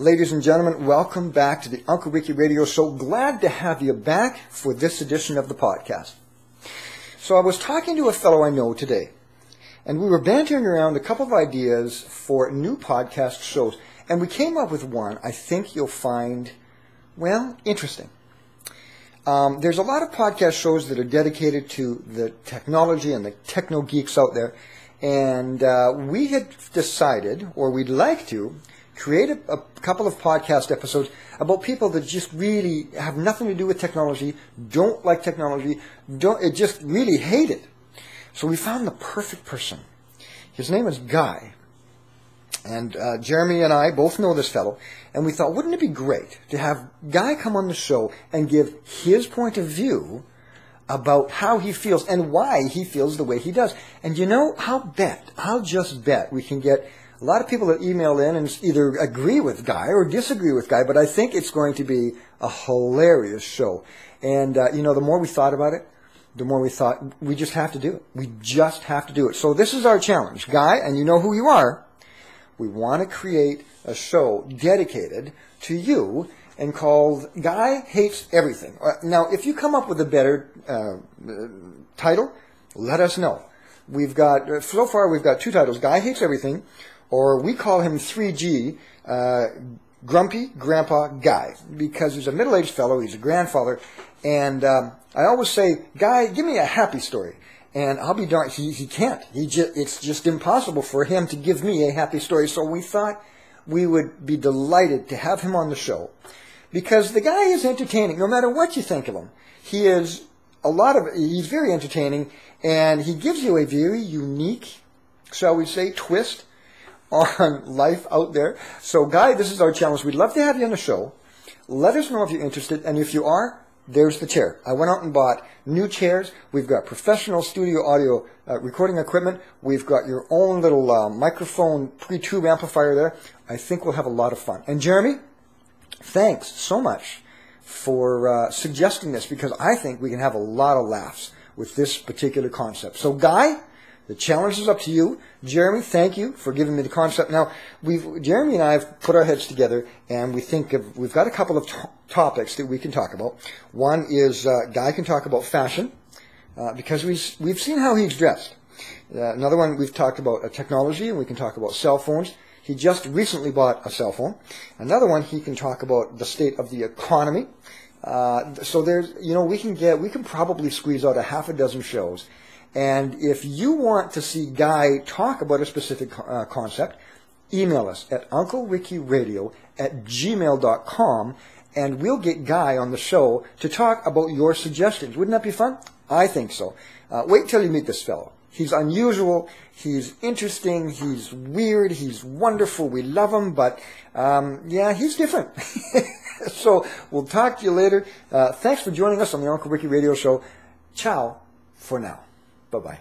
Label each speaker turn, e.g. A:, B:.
A: Ladies and gentlemen, welcome back to the Uncle Ricky Radio Show. Glad to have you back for this edition of the podcast. So I was talking to a fellow I know today, and we were bantering around a couple of ideas for new podcast shows, and we came up with one I think you'll find, well, interesting. There's a lot of podcast shows that are dedicated to the technology and the techno geeks out there, and we had decided, or we'd like to, create a couple of podcast episodes about people that just really have nothing to do with technology, don't like technology, just really hate it. So we found the perfect person. His name is Guy. And Jeremy and I both know this fellow, and we thought, wouldn't it be great to have Guy come on the show and give his point of view about how he feels and why he feels the way he does. And you know, I'll just bet we can get a lot of people that email in and either agree with Guy or disagree with Guy, but I think it's going to be a hilarious show. And, the more we thought about it, the more we thought, we just have to do it. We just have to do it. So this is our challenge. Guy, and you know who you are, we want to create a show dedicated to you and called Guy Hates Everything. Now, if you come up with a better title, let us know. So far we've got two titles, Guy Hates Everything, or we call him 3G, Grumpy Grandpa Guy, because he's a middle-aged fellow, he's a grandfather, and I always say, Guy, give me a happy story. And I'll be darned, he can't. It's just impossible for him to give me a happy story. So we thought we would be delighted to have him on the show, because the guy is entertaining, no matter what you think of him. He's very entertaining, and he gives you a very unique, shall we say, twist on life out there. So, Guy, this is our challenge. We'd love to have you on the show. Let us know if you're interested, and if you are, there's the chair. I went out and bought new chairs. We've got professional studio audio recording equipment. We've got your own little microphone pre-tube amplifier there. I think we'll have a lot of fun. And Jeremy, thanks so much for suggesting this, because I think we can have a lot of laughs with this particular concept. So, Guy, the challenge is up to you. Jeremy, thank you for giving me the concept. Now, Jeremy and I have put our heads together, and we've got a couple of topics that we can talk about. One is Guy can talk about fashion, because we've seen how he's dressed. Another one, we've talked about technology, and we can talk about cell phones. He just recently bought a cell phone. Another one, he can talk about the state of the economy. So we can probably squeeze out a half a dozen shows. And if you want to see Guy talk about a specific concept, email us at unclerickyradio@gmail.com, and we'll get Guy on the show to talk about your suggestions. Wouldn't that be fun? I think so. Wait till you meet this fellow. He's unusual, he's interesting, he's weird, he's wonderful, we love him, but he's different. So we'll talk to you later. Thanks for joining us on the Uncle Ricky Radio Show. Ciao for now. Bye-bye.